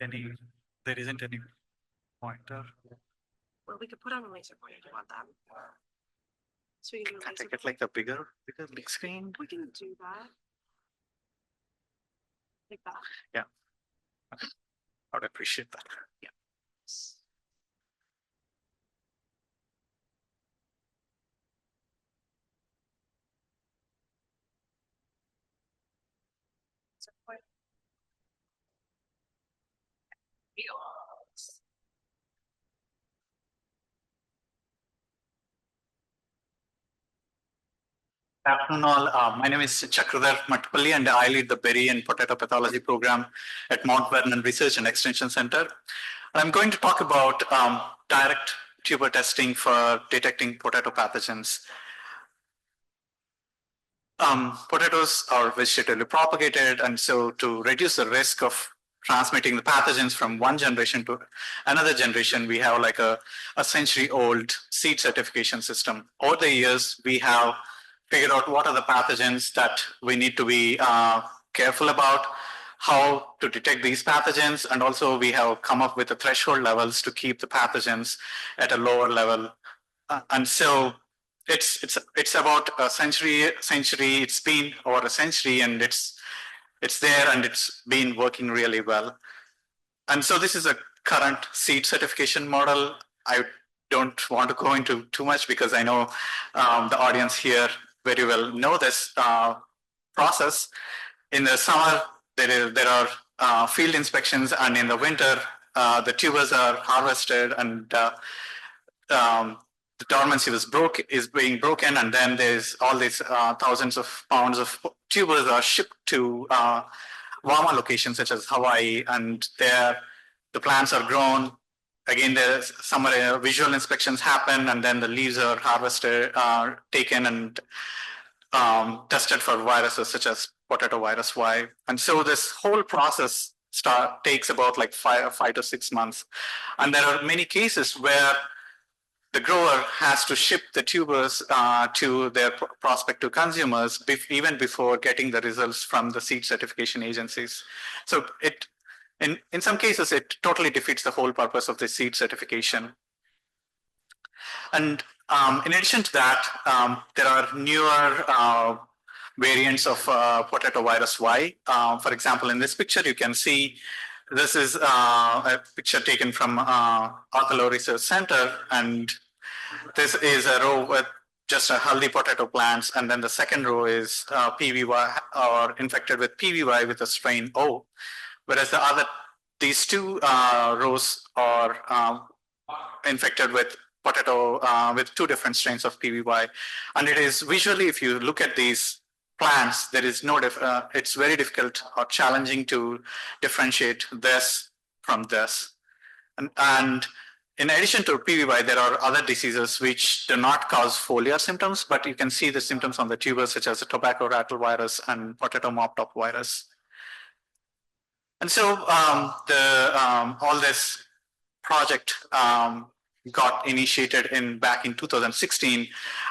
Any, there isn't any pointer. Well, we could put on a laser pointer if you want that. So we can do a Can't I laser. get like the bigger big screen? We can do that. Like that. Yeah. Okay. I would appreciate that. Yeah. Good afternoon all. My name is Chakradhar Mattupalli and I lead the berry and potato pathology program at Mount Vernon Research and Extension Center. And I'm going to talk about direct tuber testing for detecting potato pathogens. Potatoes are vegetatively propagated, and so to reduce the risk of transmitting the pathogens from one generation to another generation, we have like a century-old seed certification system. Over the years, we have figured out what are the pathogens that we need to be careful about, how to detect these pathogens, and also we have come up with the threshold levels to keep the pathogens at a lower level. And so it's about a century. It's been over a century, and it's there, and it's been working really well. And so this is a current seed certification model. I don't want to go into too much because I know the audience here very well know this process. In the summer, there are field inspections, and in the winter, the tubers are harvested, and the dormancy is being broken, and then there's all these thousands of pounds of tubers are shipped to warmer locations such as Hawaii, and there the plants are grown. Again, there's summer visual inspections happen, and then the leaves are harvested, taken, and tested for viruses such as potato virus Y. And so this whole process takes about like 5 to 6 months. And there are many cases where the grower has to ship the tubers to their prospective consumers even before getting the results from the seed certification agencies. So in some cases, it totally defeats the whole purpose of the seed certification. And in addition to that, there are newer variants of potato virus Y. For example, in this picture, you can see this is a picture taken from Arthalo Research Center, and this is a row with just a healthy potato plants, and then the second row is PVY or infected with PVY with the strain O, whereas these two rows are infected with potato with two different strains of PVY, and it is visually, if you look at these plants, there is no it's very difficult or challenging to differentiate this from this, and in addition to PVY, there are other diseases which do not cause foliar symptoms, but you can see the symptoms on the tubers, such as the tobacco rattle virus and potato mop top virus. And so all this project got initiated back in 2016,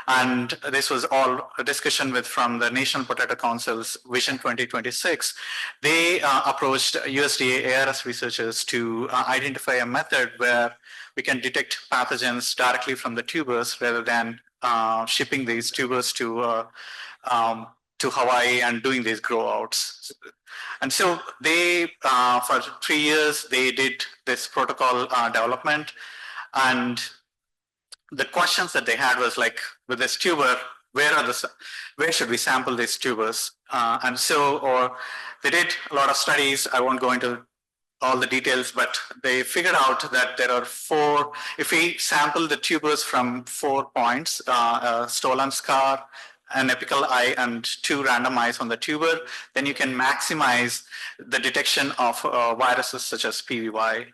and this was all a discussion from the National Potato Council's Vision 2026. They approached USDA ARS researchers to identify a method where we can detect pathogens directly from the tubers rather than shipping these tubers to Hawaii and doing these grow outs. And so they, for 3 years, they did this protocol development. And the questions that they had was like, with this tuber, where should we sample these tubers? And so, they did a lot of studies. I won't go into all the details, but they figured out that there are 4, if we sample the tubers from 4 points, a stolen scar, an apical eye, and 2 random eyes on the tuber, then you can maximize the detection of viruses such as PVY.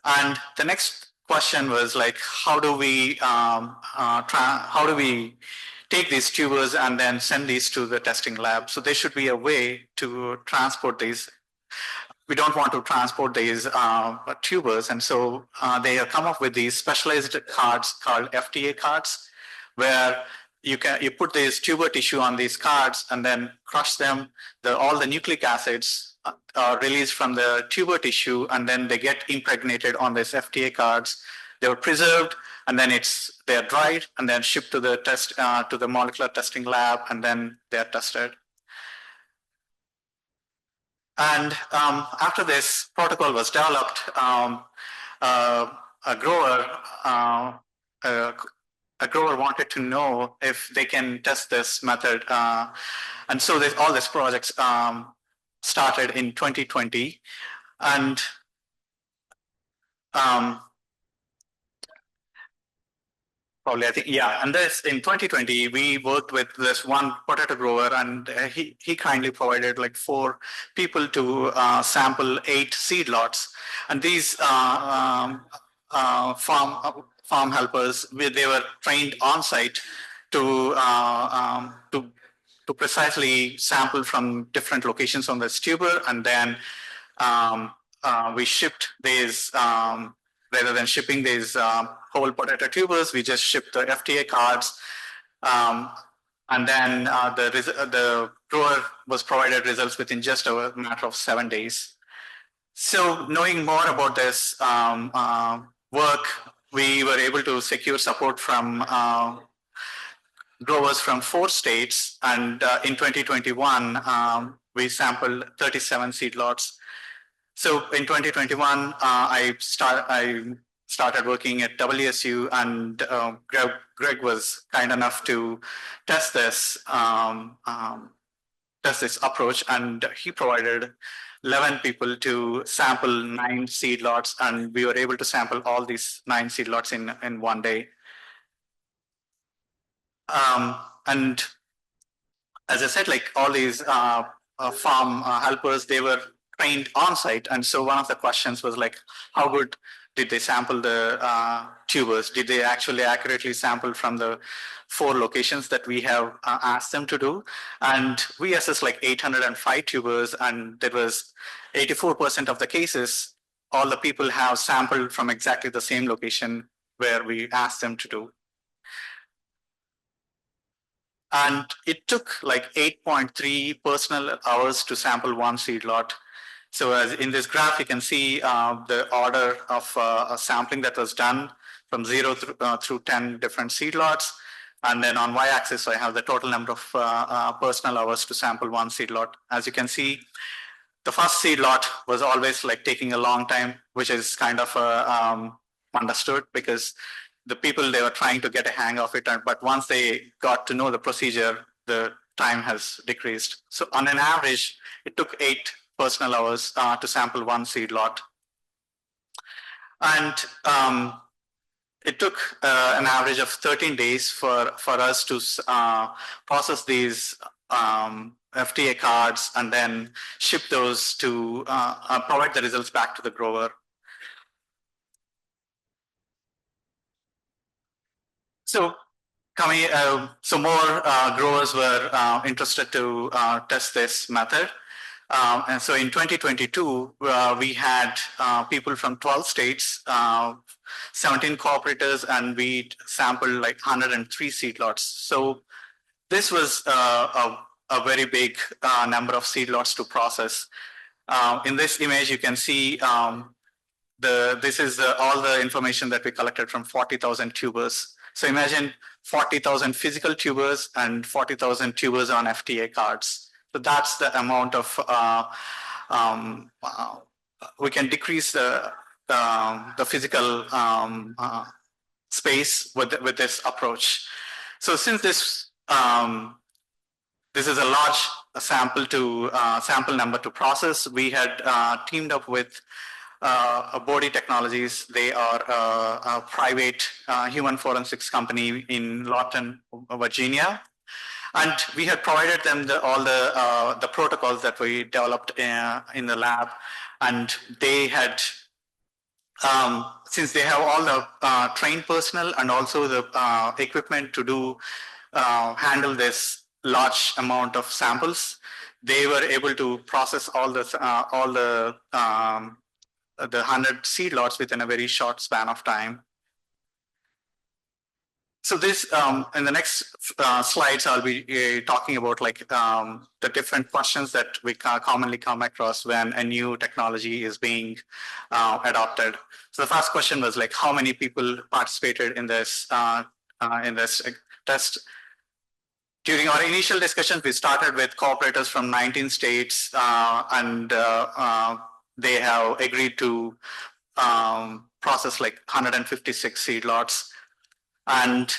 And the next question was like, how do we take these tubers and then send these to the testing lab? So there should be a way to transport these. We don't want to transport these tubers, and so they have come up with these specialized cards called FTA cards, where you put this tuber tissue on these cards and then crush them. All the nucleic acids are released from the tuber tissue, and then they get impregnated on these FTA cards. They were preserved, and then they are dried and then shipped to the to the molecular testing lab, and then they are tested. And after this protocol was developed, a grower wanted to know if they can test this method, and so all these projects started in 2020, and probably, I think, yeah. And this in 2020, we worked with this one potato grower, and he kindly provided like 4 people to sample 8 seed lots. And these farm helpers, they were trained on site to precisely sample from different locations on this tuber, and then we shipped these. Rather than shipping these whole potato tubers, we just shipped the FTA cards, and then the grower was provided results within just a matter of 7 days. So, knowing more about this work, we were able to secure support from growers from 4 states, and in 2021, we sampled 37 seed lots. So in 2021, I started working at WSU, and Greg was kind enough to test this approach, and he provided 11 people to sample 9 seed lots, and we were able to sample all these 9 seed lots in one day. And as I said, like all these farm helpers, they were trained on site. And so one of the questions was like, how good did they sample the tubers? Did they actually accurately sample from the 4 locations that we have asked them to do? And we assessed like 805 tubers, and there was 84% of the cases, all the people have sampled from exactly the same location where we asked them to do. And it took like 8.3 personal hours to sample 1 seed lot. So as in this graph, you can see the order of sampling that was done from 0 through 10 different seed lots. And then on y-axis, I have the total number of personal hours to sample 1 seed lot. As you can see, the first seed lot was always like taking a long time, which is kind of understood, because the people, they were trying to get a hang of it. But once they got to know the procedure, the time has decreased. So on an average, it took 8 personal hours to sample 1 seed lot. And it took an average of 13 days for us to process these FTA cards and then ship those to provide the results back to the grower. So more growers were interested to test this method. And so in 2022, we had people from 12 states, 17 cooperators, and we sampled like 103 seed lots. So this was a very big number of seed lots to process. In this image, you can see this is all the information that we collected from 40,000 tubers. So imagine 40,000 physical tubers and 40,000 tubers on FTA cards. So that's the amount of, we can decrease the physical space with this approach. So since this is a large sample number to process, we had teamed up with Body Technologies. They are a private human forensics company in Lawton, Virginia. And we had provided them all the protocols that we developed in the lab. And they had, since they have all the trained personnel and also the equipment to handle this large amount of samples, they were able to process all the 100 seed lots within a very short span of time. So this, in the next slides, I'll be talking about like the different questions that we commonly come across when a new technology is being adopted. So the first question was like, how many people participated in this test? During our initial discussions, we started with cooperators from 19 states, and they have agreed to process like 156 seed lots. And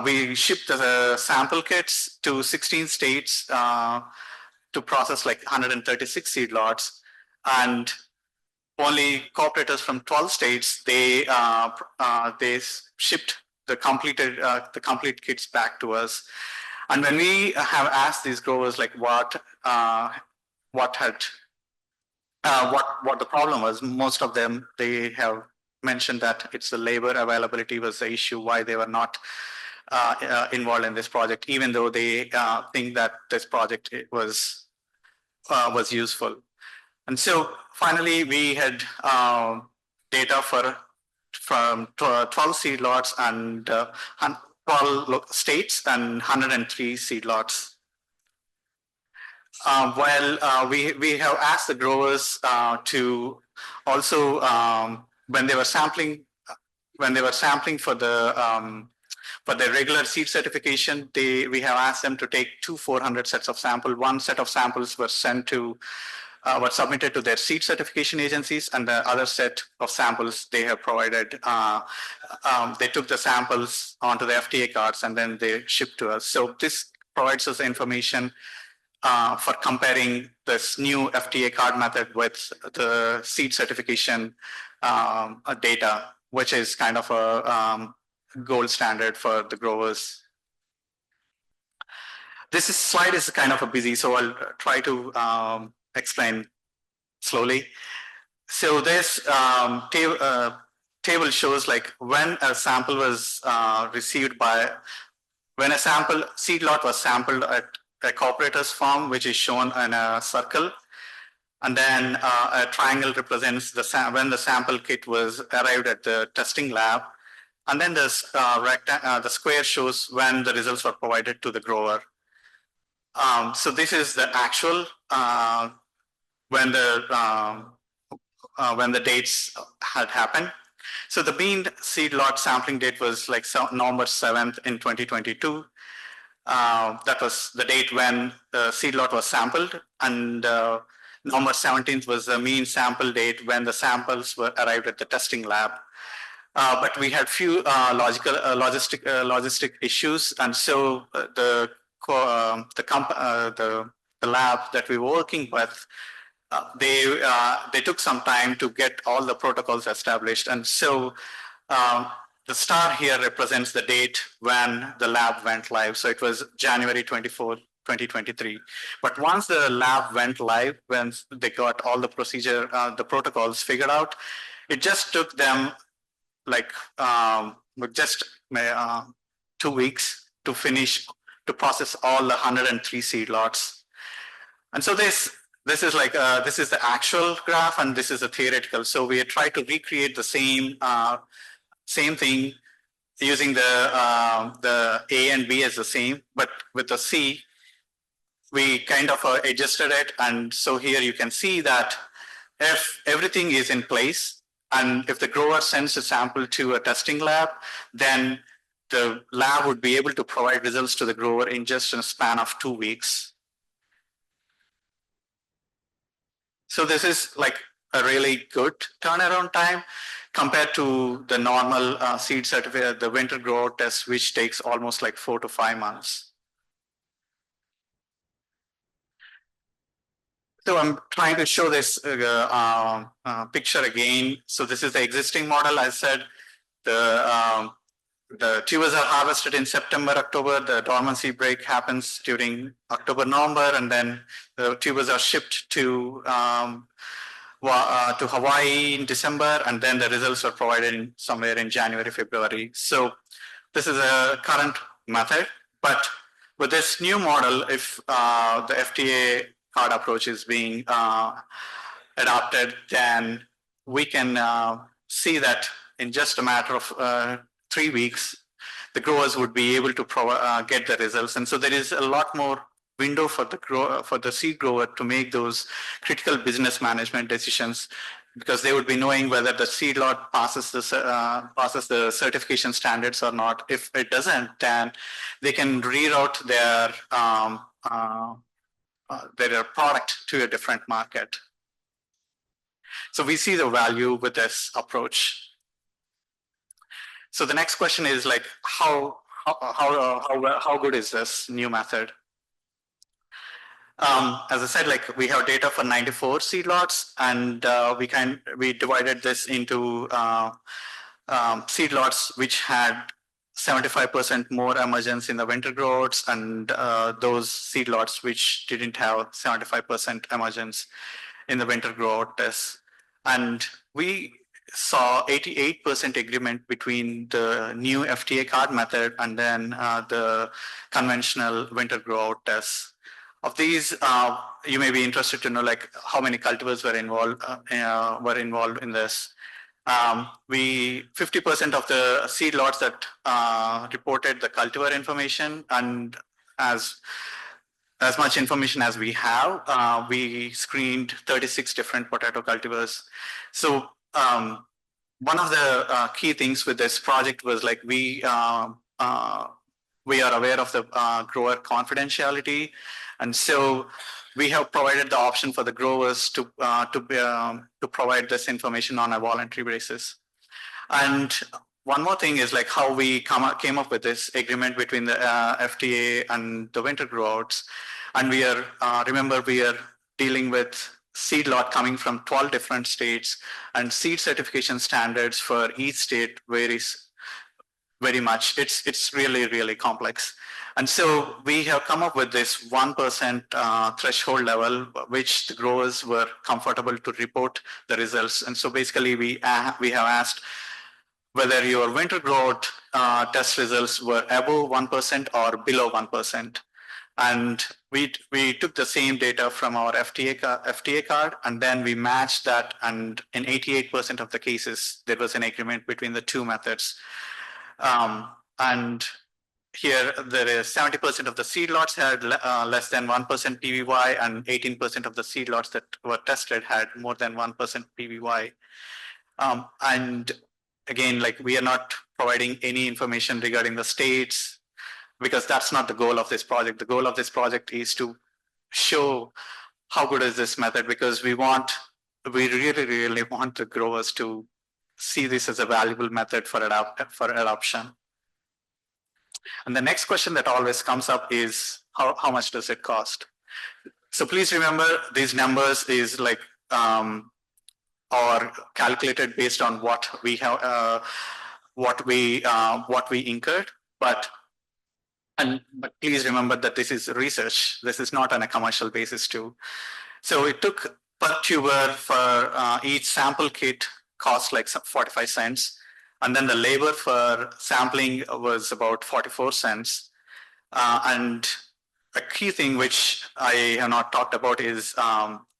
we shipped the sample kits to 16 states to process like 136 seed lots. And only cooperators from 12 states, they shipped the complete kits back to us. And when we have asked these growers like what the problem was, most of them, they have mentioned that it's the labor availability was the issue why they were not involved in this project, even though they think that this project was useful. And so finally, we had data from 12 seed lots and 12 states and 103 seed lots. We have asked the growers to also when they were sampling for the regular seed certification, we have asked them to take 400 sets of samples. One set of samples were sent to were submitted to their seed certification agencies, and the other set of samples they have provided. They took the samples onto the FTA cards and then they shipped to us. So this provides us information for comparing this new FTA card method with the seed certification data, which is kind of a gold standard for the growers. This slide is kind of a busy, so I'll try to explain slowly. So this table shows like when a sample was received when a seed lot was sampled at a cooperator's farm, which is shown in a circle. And then a triangle represents when the sample kit was arrived at the testing lab. And then the square shows when the results were provided to the grower. So this is the actual when the dates had happened. So the bean seed lot sampling date was like November 7th in 2022. That was the date when the seed lot was sampled, and November 17th was the mean sample date when the samples were arrived at the testing lab. But we had few logistic issues, and so the lab that we were working with, they took some time to get all the protocols established, and so the star here represents the date when the lab went live. So it was January 24, 2023. But once the lab went live, when they got all the the protocols figured out, it just took them like just 2 weeks to process all the 103 seed lots. And so this is like this is the actual graph and this is a theoretical. So we tried to recreate the same thing using the A and B as the same, but with the C, we kind of adjusted it. And so here you can see that if everything is in place and if the grower sends a sample to a testing lab, then the lab would be able to provide results to the grower in just a span of 2 weeks. So this is like a really good turnaround time compared to the normal seed certificate, the winter grower test, which takes almost like 4 to 5 months. So I'm trying to show this picture again. So this is the existing model. I said the tubers are harvested in September, October. The dormancy break happens during October, November, and then the tubers are shipped to Hawaii in December, and then the results are provided somewhere in January, February. So this is a current method, but with this new model, if the FTA card approach is being adopted, then we can see that in just a matter of 3 weeks, the growers would be able to get the results. And so there is a lot more window for the seed grower to make those critical business management decisions, because they would be knowing whether the seed lot passes the certification standards or not. If it doesn't, then they can reroute their product to a different market. So we see the value with this approach. So the next question is like, how good is this new method? As I said, like we have data for 94 seed lots, and we divided this into seed lots which had 75% more emergence in the winter growths, and those seed lots which didn't have 75% emergence in the winter growth tests. And we saw 88% agreement between the new FTA card method and then the conventional winter growth tests. Of these, you may be interested to know like how many cultivars were involved in this. 50% of the seed lots that reported the cultivar information, and as much information as we have, we screened 36 different potato cultivars. So one of the key things with this project was like we are aware of the grower confidentiality, and so we have provided the option for the growers to provide this information on a voluntary basis. And one more thing is like how we came up with this agreement between the FTA and the winter growers. And we are dealing with seed lot coming from 12 different states, and seed certification standards for each state varies very much. It's really, really complex. And so we have come up with this 1% threshold level, which the growers were comfortable to report the results. And so basically we have asked whether your winter growth test results were above 1% or below 1%. And we took the same data from our FTA card, and then we matched that, and in 88% of the cases, there was an agreement between the two methods. And here there is 70% of the seed lots had less than 1% PVY, and 18% of the seed lots that were tested had more than 1% PVY. And again, like we are not providing any information regarding the states, because that's not the goal of this project. The goal of this project is to show how good is this method, because we really, really want the growers to see this as a valuable method for adoption. And the next question that always comes up is how much does it cost? So please remember, these numbers is like are calculated based on what we have, what we incurred, but please remember that this is research. This is not on a commercial basis too. So it took per tuber for each sample kit cost like 45 cents. And then the labor for sampling was about 44 cents. And a key thing which I have not talked about is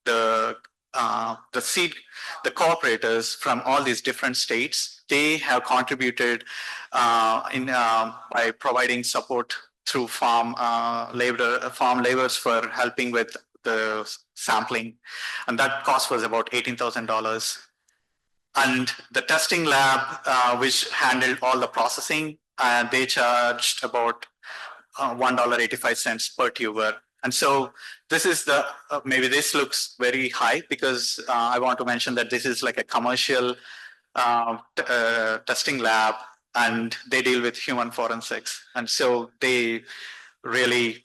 the cooperators from all these different states. They have contributed by providing support through farm laborers for helping with the sampling, and that cost was about $18,000. And the testing lab, which handled all the processing, they charged about $1.85 per tuber. And so this is maybe this looks very high, because I want to mention that this is like a commercial testing lab, and they deal with human forensics. And so they really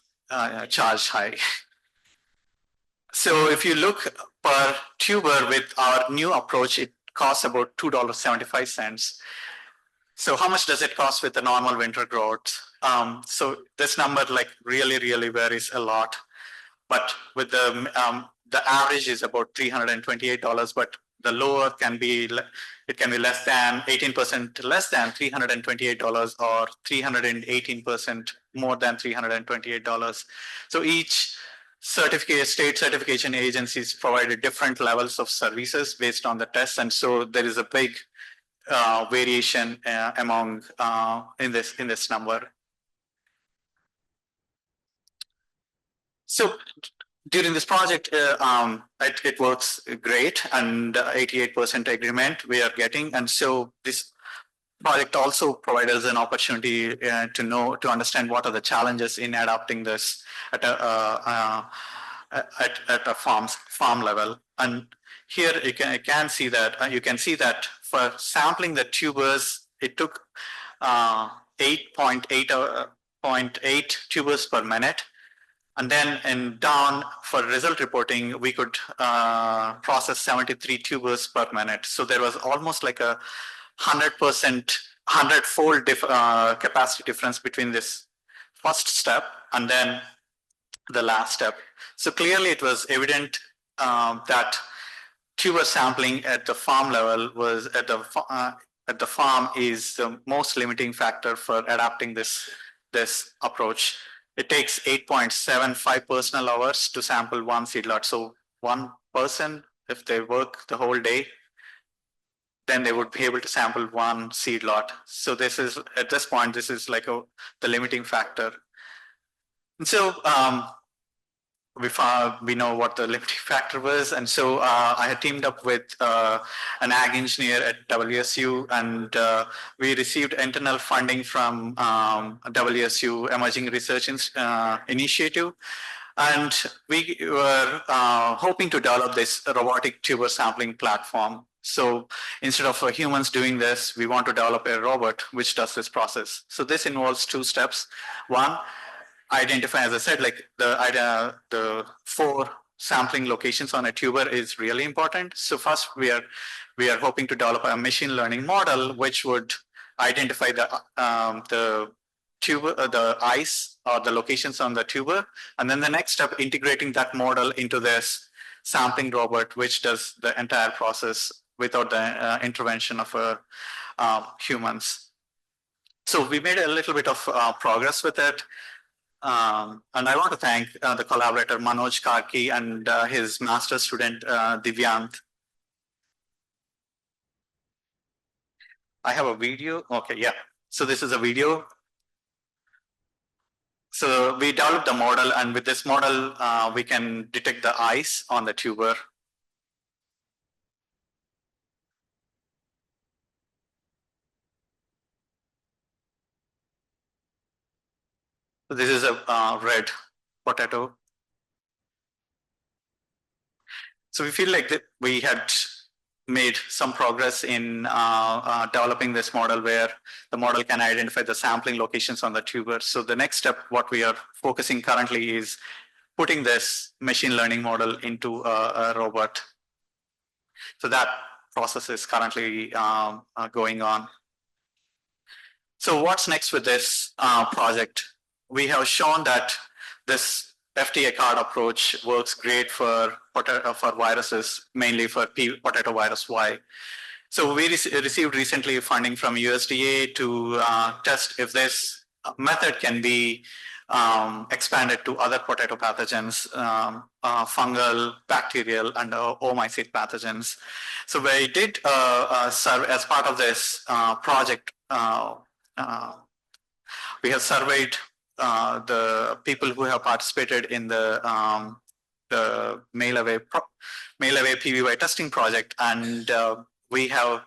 charge high. So if you look per tuber with our new approach, it costs about $2.75. So how much does it cost with the normal winter growth? So this number like really, really varies a lot. But with the average is about $328, but the lower can be less than 18% less than $328, or 318% more than $328. So each state certification agencies provided different levels of services based on the tests, and so there is a big variation among in this number. So during this project, it works great, and 88% agreement we are getting, and so this project also provides us an opportunity to understand what are the challenges in adapting this at a farm level. And here you can see that for sampling the tubers, it took 8.8 tubers per minute. And then down for result reporting, we could process 73 tubers per minute. So there was almost like a 100%, 100-fold capacity difference between this first step and then the last step. So clearly it was evident that tuber sampling at the farm level was at the farm is the most limiting factor for adapting this approach. It takes 8.75 personal hours to sample one seed lot. So one person, if they work the whole day, then they would be able to sample one seed lot. So this is, at this point, this is like the limiting factor. And so we know what the limiting factor was. And so I had teamed up with an ag engineer at WSU, and we received internal funding from WSU Emerging Research Initiative. And we were hoping to develop this robotic tuber sampling platform. So instead of humans doing this, we want to develop a robot which does this process. So this involves two steps. One, identify, as I said, like the 4 sampling locations on a tuber is really important. So first we are hoping to develop a machine learning model which would identify the tuber, the ice or the locations on the tuber, and then the next step, integrating that model into this sampling robot, which does the entire process without the intervention of humans. So we made a little bit of progress with it. And I want to thank the collaborator Manoj Karki and his master student Divyant. I have a video. Okay, yeah. So this is a video. So we developed the model, and with this model, we can detect the ice on the tuber. So this is a red potato. So we feel like that we had made some progress in developing this model where the model can identify the sampling locations on the tuber. So the next step, what we are focusing currently is putting this machine learning model into a robot. So that process is currently going on. So what's next with this project? We have shown that this FTA card approach works great for viruses, mainly for potato virus Y. So we received recently funding from USDA to test if this method can be expanded to other potato pathogens, fungal, bacterial, and oomycete pathogens. So we did serve as part of this project. We have surveyed the people who have participated in the mail away PVY testing project, and we have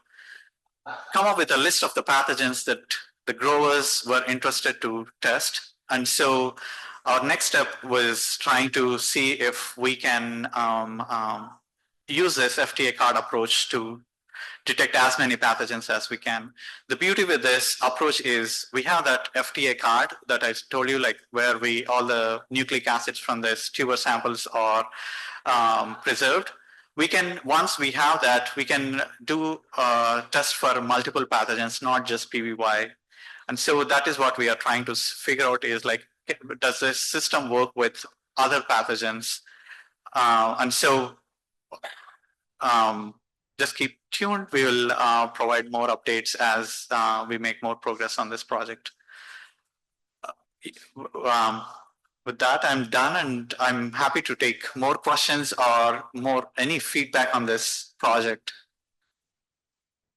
come up with a list of the pathogens that the growers were interested to test. And so our next step was trying to see if we can use this FTA card approach to detect as many pathogens as we can. The beauty with this approach is we have that FTA card that I told you, like where all the nucleic acids from this tuber samples are preserved. We can, once we have that, we can do a test for multiple pathogens, not just PVY. And so that is what we are trying to figure out is like, does this system work with other pathogens? And so just keep tuned. We will provide more updates as we make more progress on this project. With that, I'm done, and I'm happy to take more questions or any feedback on this project.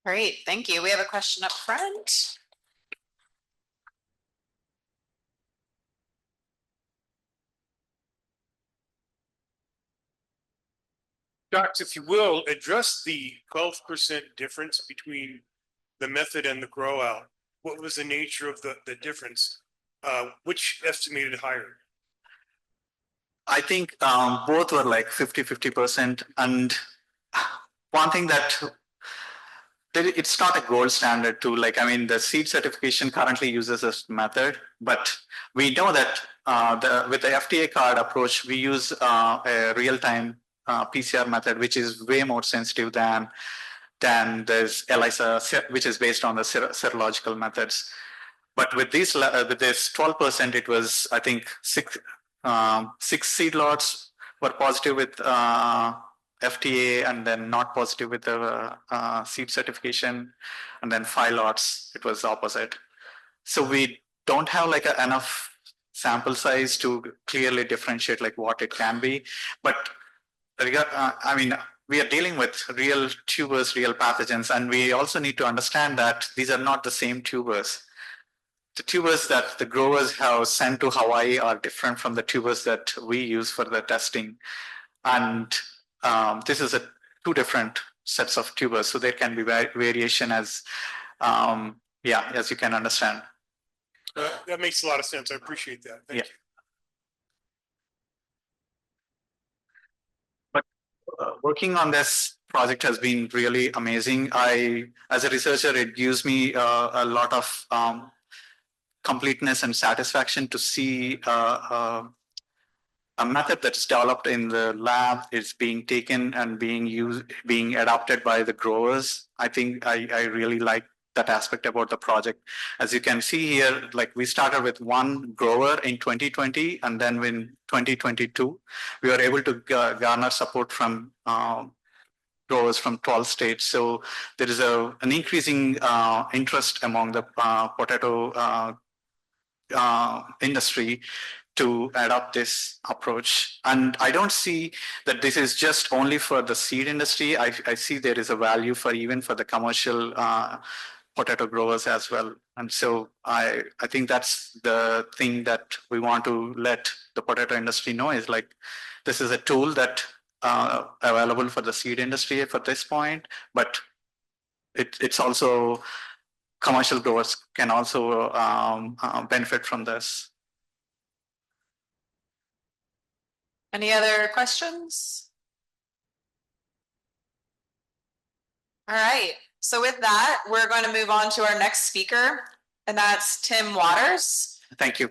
Great, thank you. We have a question up front. Docs, if you will, address the 12% difference between the method and the grow out. What was the nature of the difference? Which estimated higher? I think both were like 50-50%. And one thing that it's not a gold standard too. Like, I mean, the seed certification currently uses this method, but we know that with the FDA card approach, we use a real-time PCR method, which is way more sensitive than there's ELISA, which is based on the serological methods. But with this 12%, it was, I think, six seed lots were positive with FDA, and then not positive with the seed certification, and then 5 lots, it was opposite. So we don't have like enough sample size to clearly differentiate like what it can be. But I mean, we are dealing with real tubers, real pathogens, and we also need to understand that these are not the same tubers. The tubers that the growers have sent to Hawaii are different from the tubers that we use for the testing. And this is two different sets of tubers, so there can be variation as you can understand. That makes a lot of sense. I appreciate that. Thank you. But working on this project has been really amazing. As a researcher, it gives me a lot of completeness and satisfaction to see a method that's developed in the lab is being taken and being adopted by the growers. I think I really like that aspect about the project. As you can see here, like we started with one grower in 2020, and then in 2022, we were able to garner support from growers from 12 states. So there is an increasing interest among the potato industry to adopt this approach. And I don't see that this is just only for the seed industry. I see there is a value for even for the commercial potato growers as well. And so I think that's the thing that we want to let the potato industry know is like, this is a tool that available for the seed industry for this point, but it's also commercial growers can also benefit from this. Any other questions? All right. So with that, we're going to move on to our next speaker, and that's Tim Waters. Thank you.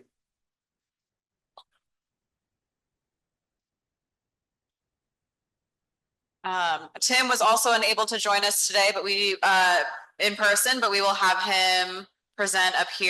Tim was also unable to join us today, but we in person, but we will have him present up here.